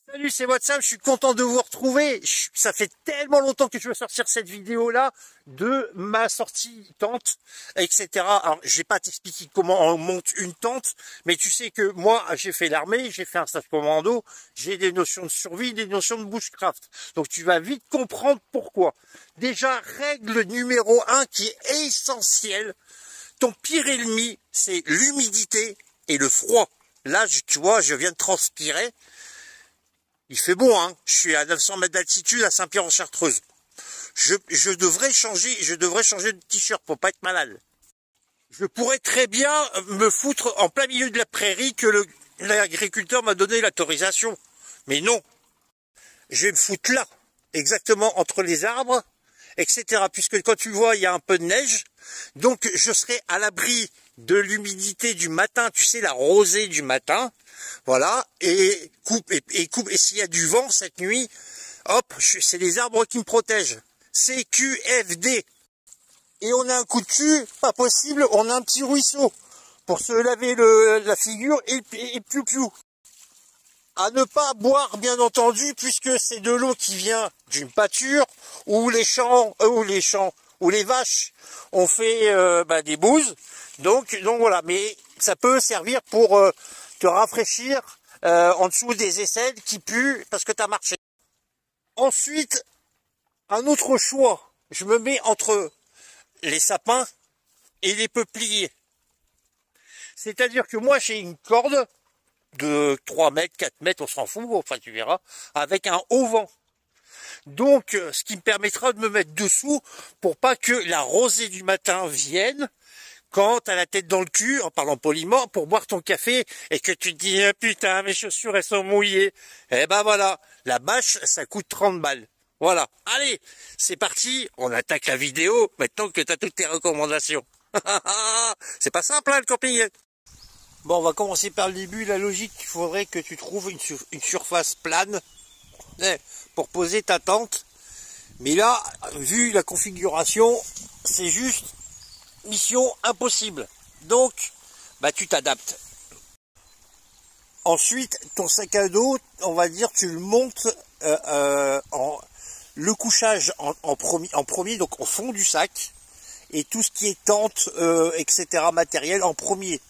Salut, c'est WhatsApp, je suis content de vous retrouver. Ça fait tellement longtemps que je veux sortir cette vidéo-là de ma sortie tente, etc. Alors, je vais pas t'expliquer comment on monte une tente, mais tu sais que moi, j'ai fait l'armée, j'ai fait un stage commando, j'ai des notions de survie, des notions de bushcraft. Donc, tu vas vite comprendre pourquoi. Déjà, règle numéro 1 qui est essentielle. Ton pire ennemi, c'est l'humidité et le froid. Là, tu vois, je viens de transpirer. Il fait beau, hein. Je suis à 900 mètres d'altitude à Saint-Pierre-en-Chartreuse. Je devrais changer de t-shirt pour pas être malade. Je pourrais très bien me foutre en plein milieu de la prairie que l'agriculteur m'a donné l'autorisation. Mais non. Je vais me foutre là, exactement entre les arbres, etc. Puisque quand tu vois, il y a un peu de neige. Donc, je serai à l'abri de l'humidité du matin, tu sais, la rosée du matin. Voilà, et s'il y a du vent cette nuit, hop, c'est les arbres qui me protègent. CQFD. Et on a un coup de cul, pas possible, on a un petit ruisseau pour se laver la figure et piou-piou. À ne pas boire, bien entendu, puisque c'est de l'eau qui vient d'une pâture où les vaches ont fait des bouses. Donc voilà, mais ça peut servir pour te rafraîchir en dessous des aisselles qui puent parce que tu as marché. Ensuite, un autre choix, je me mets entre les sapins et les peupliers. C'est-à-dire que moi j'ai une corde de 3 mètres, 4 mètres, on s'en fout, enfin tu verras, avec un haut vent. Donc ce qui me permettra de me mettre dessous pour pas que la rosée du matin vienne quand t'as la tête dans le cul, en parlant poliment, pour boire ton café et que tu te dis ah, putain mes chaussures elles sont mouillées. Eh ben voilà, la bâche ça coûte 30 balles. Voilà, allez, c'est parti, on attaque la vidéo maintenant que t'as toutes tes recommandations. C'est pas simple hein, le camping. Bon, on va commencer par le début. La logique, il faudrait que tu trouves une surface plane pour poser ta tente. Mais là, vu la configuration, c'est juste mission impossible. Donc, tu t'adaptes. Ensuite, ton sac à dos, on va dire, tu le montes le couchage en premier, donc au fond du sac. Et tout ce qui est tente, etc., matériel en premier.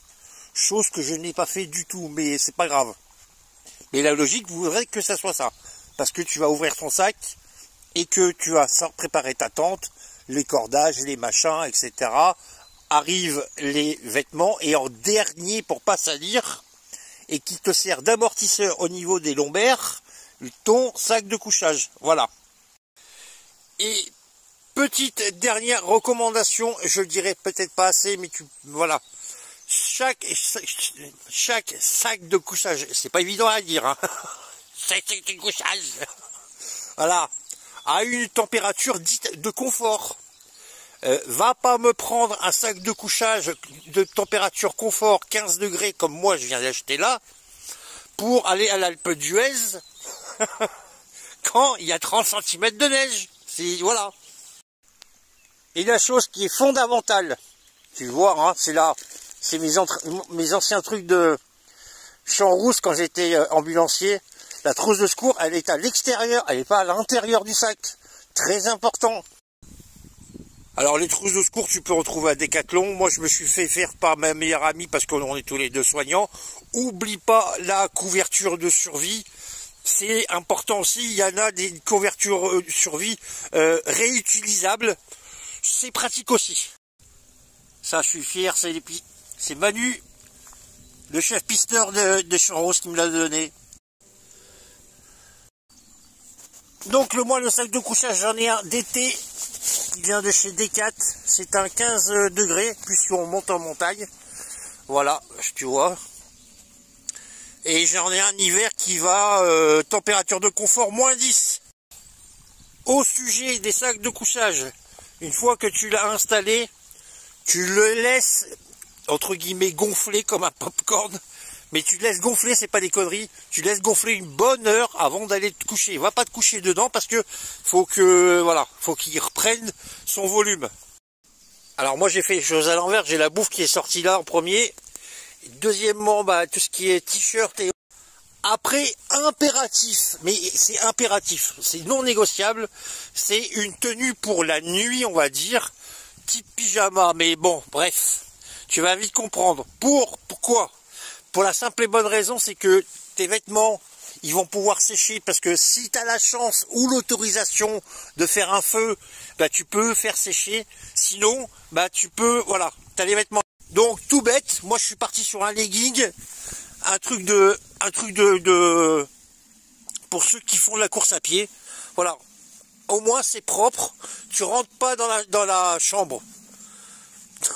Chose que je n'ai pas fait du tout, mais c'est pas grave. Mais la logique voudrait que ça soit ça. Parce que tu vas ouvrir ton sac et que tu vas préparer ta tente, les cordages, les machins, etc. Arrivent les vêtements et en dernier, pour pas salir, et qui te sert d'amortisseur au niveau des lombaires, ton sac de couchage. Voilà. Et petite dernière recommandation, je le dirais peut-être pas assez, mais voilà. Chaque sac de couchage, c'est pas évident à dire, hein. Sac de couchage, voilà, à une température dite de confort. Va pas me prendre un sac de couchage de température confort 15 degrés comme moi je viens d'acheter là, pour aller à l'Alpe d'Huez quand il y a 30 cm de neige. Voilà. Et la chose qui est fondamentale, tu vois, hein, c'est là. C'est mes anciens trucs de Champs-Rousse quand j'étais ambulancier. La trousse de secours, elle est à l'extérieur, elle n'est pas à l'intérieur du sac. Très important. Alors les trousses de secours, tu peux retrouver à Decathlon. Moi, je me suis fait faire par ma meilleure amie parce qu'on est tous les deux soignants. Oublie pas la couverture de survie. C'est important aussi. Il y en a des couvertures de survie réutilisables. C'est pratique aussi. Ça, je suis fier, c'est Manu, le chef pisteur de Champs-Rousse qui me l'a donné. Donc le sac de couchage, j'en ai un d'été, qui vient de chez Decat. C'est un 15 degrés, puisqu'on monte en montagne. Voilà, tu vois. Et j'en ai un hiver qui va, température de confort, -10. Au sujet des sacs de couchage, une fois que tu l'as installé, tu le laisses, entre guillemets, gonfler comme un popcorn. Mais tu le laisses gonfler, c'est pas des conneries. Tu laisses gonfler une bonne heure avant d'aller te coucher. Va pas te coucher dedans parce que faut qu'il reprenne son volume. Alors moi j'ai fait les choses à l'envers. J'ai la bouffe qui est sortie là en premier. Deuxièmement, tout ce qui est t-shirt et Après, impératif, mais c'est impératif, c'est non négociable, c'est une tenue pour la nuit, on va dire, type pyjama, mais bon, bref, tu vas vite comprendre. Pourquoi? Pour la simple et bonne raison, c'est que tes vêtements, ils vont pouvoir sécher, parce que si tu as la chance ou l'autorisation de faire un feu, bah tu peux faire sécher, sinon, bah tu peux, voilà, tu as les vêtements. Donc tout bête, moi je suis parti sur un legging, un truc de pour ceux qui font de la course à pied, voilà, au moins c'est propre, tu rentres pas dans la chambre,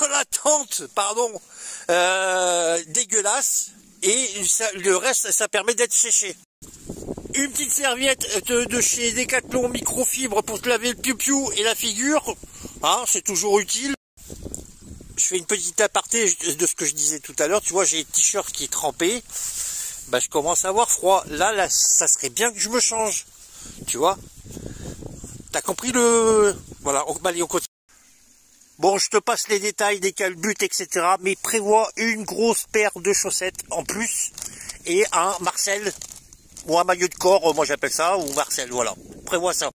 dans la tente, pardon, dégueulasse, et le reste ça permet d'être séché. Une petite serviette de chez Decathlon microfibre pour te laver le piou-piou et la figure, hein, c'est toujours utile. Je fais une petite aparté de ce que je disais tout à l'heure, tu vois, j'ai le t-shirt qui est trempé, bah je commence à avoir froid, là ça serait bien que je me change, tu vois, t'as compris le... Voilà, allez on continue. Bon, je te passe les détails des calbutes, etc., mais prévois une grosse paire de chaussettes en plus, et un Marcel, ou un maillot de corps, moi j'appelle ça, ou Marcel, voilà, prévois ça.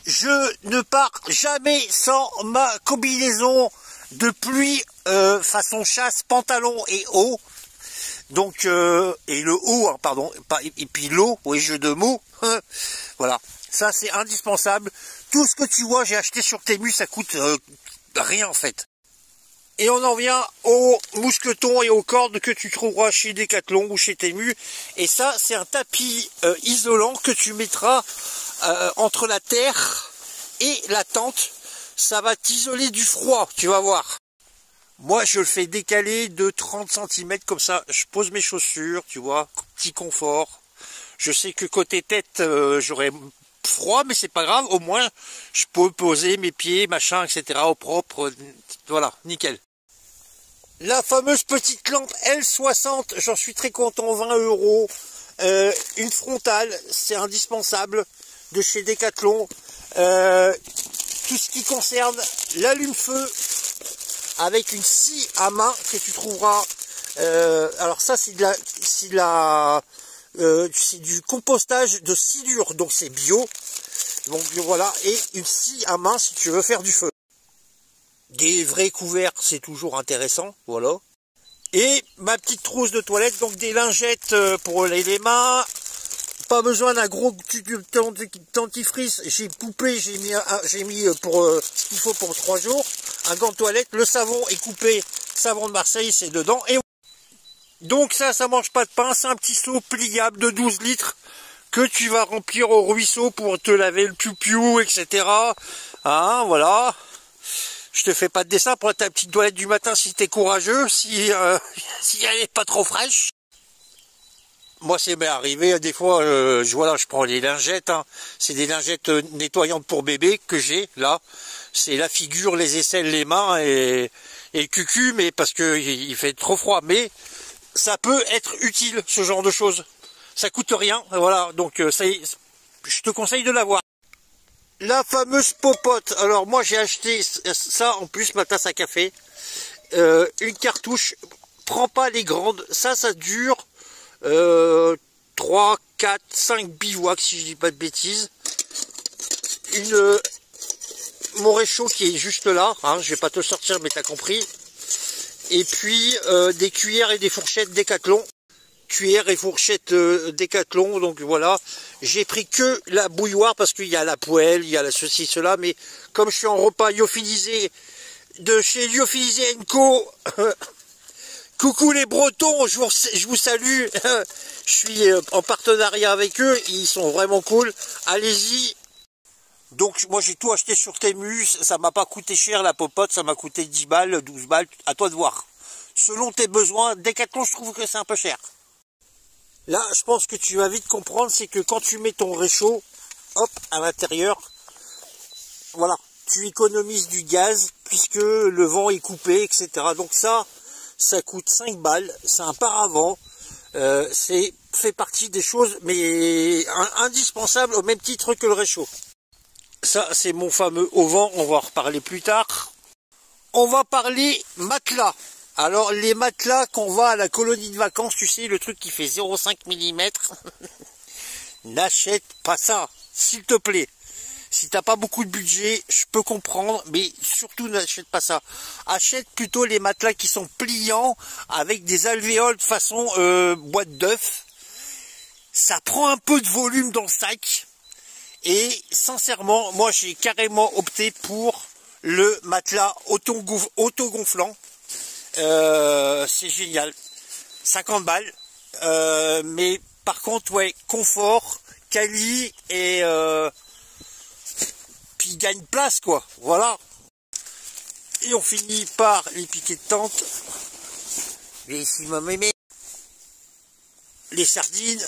Je ne pars jamais sans ma combinaison de pluie façon chasse, pantalon et haut. Donc et le haut, hein, pardon, et puis l'eau, oui, jeu de mots. Voilà, ça c'est indispensable. Tout ce que tu vois, j'ai acheté sur Temu, ça coûte rien en fait. Et on en vient aux mousquetons et aux cordes que tu trouveras chez Decathlon ou chez Temu. Et ça, c'est un tapis isolant que tu mettras entre la terre et la tente. Ça va t'isoler du froid, tu vas voir. Moi, je le fais décaler de 30 cm, comme ça, je pose mes chaussures, tu vois, petit confort. Je sais que côté tête, j'aurai froid, mais c'est pas grave, au moins, je peux poser mes pieds, machin, etc. au propre, voilà, nickel. La fameuse petite lampe L60, j'en suis très content, 20 €. Une frontale, c'est indispensable, de chez Decathlon. Tout ce qui concerne l'allume-feu, avec une scie à main que tu trouveras. Alors ça, c'est du compostage de silure, donc c'est bio. Donc voilà, et une scie à main si tu veux faire du feu. Des vrais couverts, c'est toujours intéressant, voilà. Et ma petite trousse de toilette, donc des lingettes pour les mains. Pas besoin d'un gros dentifrice, j'ai coupé, j'ai mis pour ce qu'il faut pour 3 jours. Un gant de toilette, le savon est coupé, savon de Marseille, c'est dedans. Et donc ça mange pas de pain, c'est un petit seau pliable de 12 litres que tu vas remplir au ruisseau pour te laver le piou-piou, etc. Hein, voilà. Je te fais pas de dessin pour ta petite toilette du matin si t'es courageux, si elle est pas trop fraîche. Moi, c'est bien arrivé, des fois, je prends les lingettes, hein. C'est des lingettes nettoyantes pour bébé que j'ai, là. C'est la figure, les aisselles, les mains et le cucu, mais parce que il fait trop froid. Mais ça peut être utile, ce genre de choses. Ça coûte rien, voilà, donc je te conseille de l'avoir. La fameuse popote, alors moi j'ai acheté ça en plus, ma tasse à café. Une cartouche, prends pas les grandes, ça dure 3, 4, 5 bivouacs si je dis pas de bêtises. Mon réchaud qui est juste là, hein, je vais pas te le sortir mais t'as compris. Et puis des cuillères et des fourchettes Decathlon. Cuillères et fourchettes Decathlon, donc voilà. J'ai pris que la bouilloire parce qu'il y a la poêle, il y a la ceci, cela, mais comme je suis en repas lyophilisé de chez Lyophilisé & Co. Coucou les Bretons, je vous salue. Je suis en partenariat avec eux, ils sont vraiment cool. Allez-y. Donc moi j'ai tout acheté sur Temu, ça m'a pas coûté cher la popote, ça m'a coûté 10 balles, 12 balles, à toi de voir. Selon tes besoins, Decathlon je trouve que c'est un peu cher. Là je pense que tu vas vite comprendre, c'est que quand tu mets ton réchaud, hop, à l'intérieur, voilà, tu économises du gaz puisque le vent est coupé, etc. Donc ça coûte 5 balles, c'est un paravent, c'est fait partie des choses mais indispensables au même titre que le réchaud. Ça c'est mon fameux auvent, on va en reparler plus tard. On va parler matelas. Alors les matelas qu'on va à la colonie de vacances, tu sais, le truc qui fait 0,5 mm, n'achète pas ça, s'il te plaît. Si t'as pas beaucoup de budget, je peux comprendre, mais surtout n'achète pas ça. Achète plutôt les matelas qui sont pliants avec des alvéoles façon boîte d'œufs. Ça prend un peu de volume dans le sac. Et sincèrement, moi j'ai carrément opté pour le matelas autogonflant. C'est génial. 50 balles. Mais par contre, ouais, confort, quali et puis il gagne place, quoi. Voilà. Et on finit par les piquets de tente. Et ici, ma mémé. Les sardines.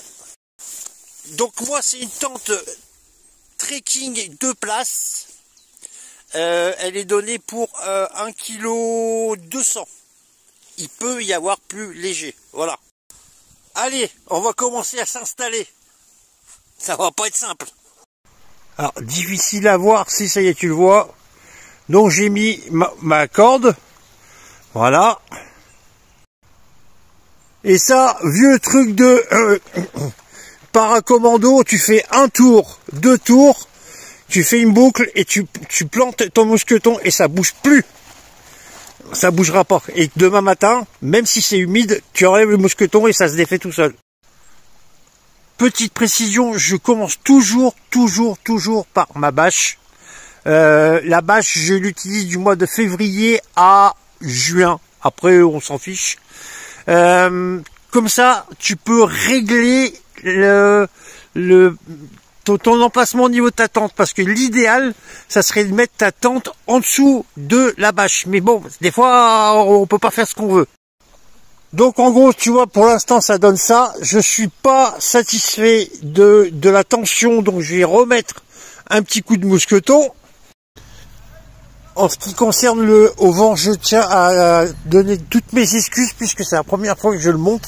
Donc moi, c'est une tente trekking 2 places. Elle est donnée pour 1,2 kg. Il peut y avoir plus léger. Voilà. Allez, on va commencer à s'installer. Ça va pas être simple. Alors, difficile à voir, si ça y est, tu le vois. Donc, j'ai mis ma corde. Voilà. Et ça, vieux truc de paracommando, tu fais un tour, 2 tours, tu fais une boucle et tu plantes ton mousqueton et ça bouge plus. Ça bougera pas. Et demain matin, même si c'est humide, tu enlèves le mousqueton et ça se défait tout seul. Petite précision, je commence toujours par ma bâche. La bâche, je l'utilise du mois de février à juin. Après, on s'en fiche. Comme ça, tu peux régler ton emplacement au niveau de ta tente. Parce que l'idéal, ça serait de mettre ta tente en dessous de la bâche. Mais bon, des fois, on peut pas faire ce qu'on veut. Donc en gros, tu vois, pour l'instant ça donne ça. Je suis pas satisfait de la tension, donc je vais remettre un petit coup de mousqueton. En ce qui concerne le auvent, je tiens à donner toutes mes excuses puisque c'est la première fois que je le monte.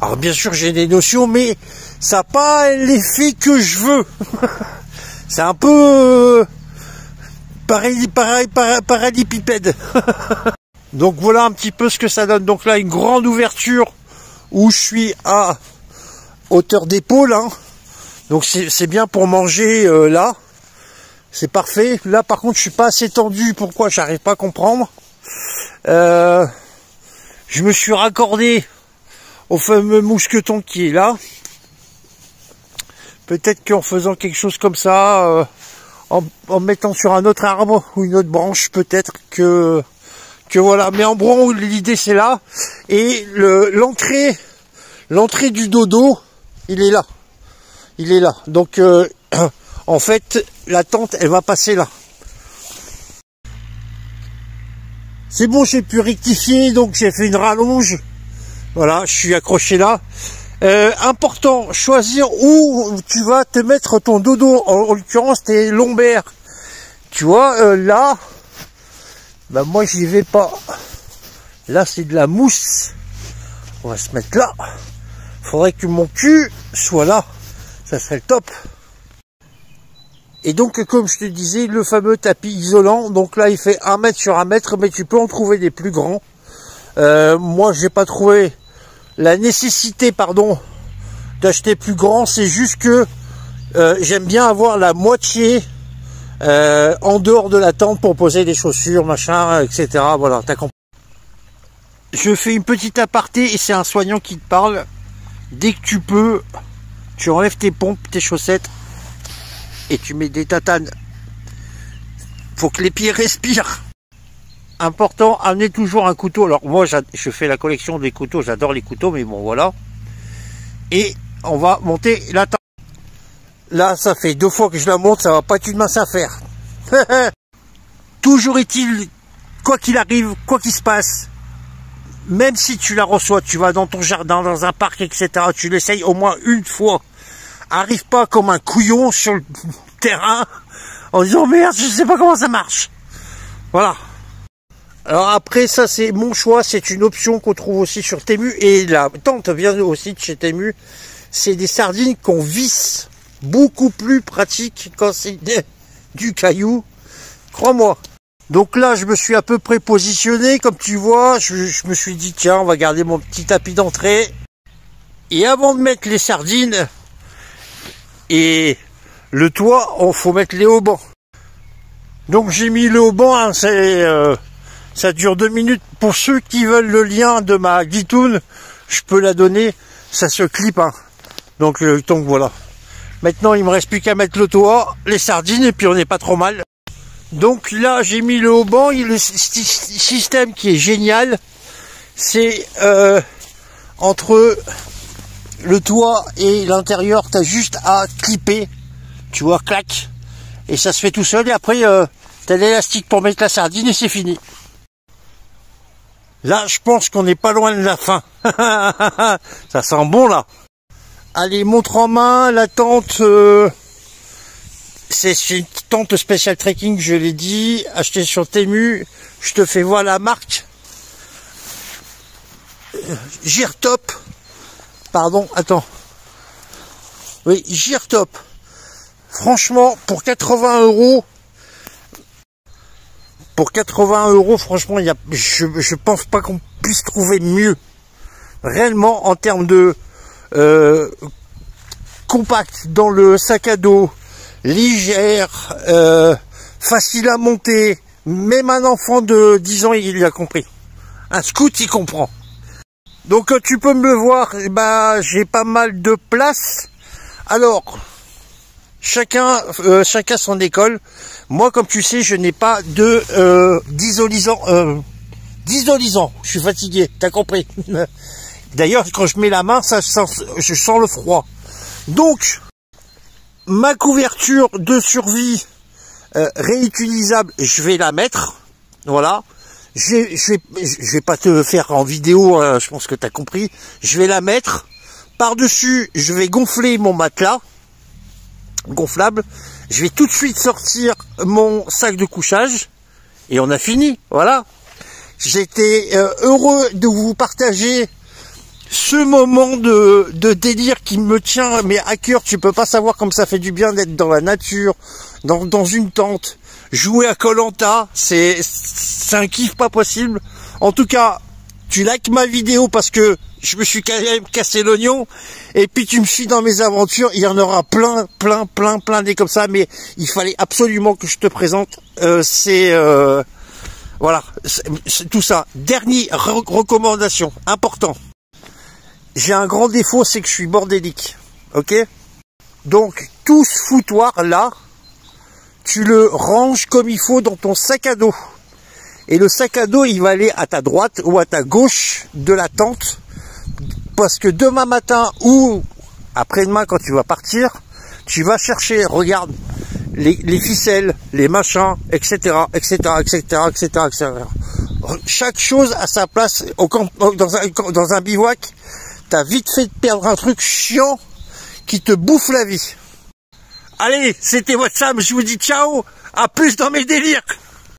Alors bien sûr j'ai des notions, mais ça n'a pas l'effet que je veux. C'est un peu parallépipède. Donc voilà un petit peu ce que ça donne. Donc là, une grande ouverture où je suis à hauteur d'épaule. Hein. Donc c'est bien pour manger là. C'est parfait. Là par contre, je suis pas assez tendu. Pourquoi? J'arrive pas à comprendre. Je me suis raccordé au fameux mousqueton qui est là. Peut-être qu'en faisant quelque chose comme ça, en mettant sur un autre arbre ou une autre branche, peut-être que voilà, mais en gros l'idée c'est là, et l'entrée du dodo, il est là, donc en fait la tente elle va passer là. C'est bon, j'ai pu rectifier, donc j'ai fait une rallonge, voilà, je suis accroché là. Important, choisir où tu vas te mettre ton dodo, en l'occurrence tes lombaires, tu vois, là. Bah moi j'y vais pas. Là c'est de la mousse. On va se mettre là. Faudrait que mon cul soit là. Ça serait le top. Et donc comme je te disais, le fameux tapis isolant. Donc là il fait 1 mètre sur 1 mètre, mais tu peux en trouver des plus grands. Moi j'ai pas trouvé la nécessité, d'acheter plus grand. C'est juste que j'aime bien avoir la moitié en dehors de la tente pour poser des chaussures, machin, etc. Voilà, t'as compris. Je fais une petite aparté et c'est un soignant qui te parle. Dès que tu peux, tu enlèves tes pompes, tes chaussettes et tu mets des tatanes. Faut que les pieds respirent. Important, amenez toujours un couteau. Alors moi, je fais la collection des couteaux, j'adore les couteaux, mais bon, voilà. Et on va monter la tente. Là, ça fait 2 fois que je la monte, ça va pas être une mince affaire. Toujours est-il, quoi qu'il arrive, quoi qu'il se passe, même si tu la reçois, tu vas dans ton jardin, dans un parc, etc., tu l'essayes au moins une fois. Arrive pas comme un couillon sur le terrain en disant merde, je sais pas comment ça marche. Voilà. Alors après, ça c'est mon choix, c'est une option qu'on trouve aussi sur Temu, et la tente vient aussi de chez Temu. C'est des sardines qu'on visse. Beaucoup plus pratique quand c'est du caillou, crois-moi. Donc là, je me suis à peu près positionné, comme tu vois. Je me suis dit, tiens, on va garder mon petit tapis d'entrée. Et avant de mettre les sardines et le toit, il faut mettre les haubans. Donc j'ai mis le haubans, hein, ça dure 2 minutes. Pour ceux qui veulent le lien de ma guitoune, je peux la donner. Ça se clip, hein. Donc voilà. Maintenant, il me reste plus qu'à mettre le toit, les sardines, et puis on n'est pas trop mal. Donc là, j'ai mis le haubans. Le système qui est génial, c'est entre le toit et l'intérieur, tu as juste à clipper. Tu vois, clac. Et ça se fait tout seul. Et après, tu as l'élastique pour mettre la sardine et c'est fini. Là, je pense qu'on n'est pas loin de la fin. Ça sent bon, là. Allez, montre en main, la tente, c'est une tente spéciale trekking, je l'ai dit, achetée sur Temu. Je te fais voir la marque. Girtop. Pardon, attends. Oui, Girtop. Franchement, pour 80 €, franchement, je pense pas qu'on puisse trouver mieux. Réellement, en termes de compact dans le sac à dos, légère, facile à monter, même un enfant de 10 ans il a compris. Un scout il comprend. Donc tu peux me le voir, j'ai pas mal de place. Alors chacun son école. Moi, comme tu sais, je n'ai pas de d'isolisant. Je suis fatigué, t'as compris. D'ailleurs, quand je mets la main, je sens le froid. Donc, ma couverture de survie réutilisable, je vais la mettre. Voilà. Je vais pas te faire en vidéo, je pense que tu as compris. Je vais la mettre. Par-dessus, je vais gonfler mon matelas gonflable. Je vais tout de suite sortir mon sac de couchage. Et on a fini. Voilà. J'étais heureux de vous partager ce moment de délire qui me tient mais à cœur. Tu peux pas savoir comme ça fait du bien d'être dans la nature, dans une tente, jouer à Koh-Lanta, c'est un kiff pas possible. En tout cas, tu likes ma vidéo parce que je me suis quand même cassé l'oignon, et puis tu me suis dans mes aventures. Il y en aura plein des comme ça, mais il fallait absolument que je te présente. Voilà, c'est tout ça. Dernière recommandation, important. J'ai un grand défaut, c'est que je suis bordélique. Ok? Donc, tout ce foutoir là, tu le ranges comme il faut dans ton sac à dos. Et le sac à dos, il va aller à ta droite ou à ta gauche de la tente. Parce que demain matin ou après-demain, quand tu vas partir, tu vas chercher, regarde, les ficelles, les machins, etc. Chaque chose à sa place. Dans un bivouac, t'as vite fait de perdre un truc chiant qui te bouffe la vie. Allez, c'était votre Sam, je vous dis ciao, à plus dans mes délires.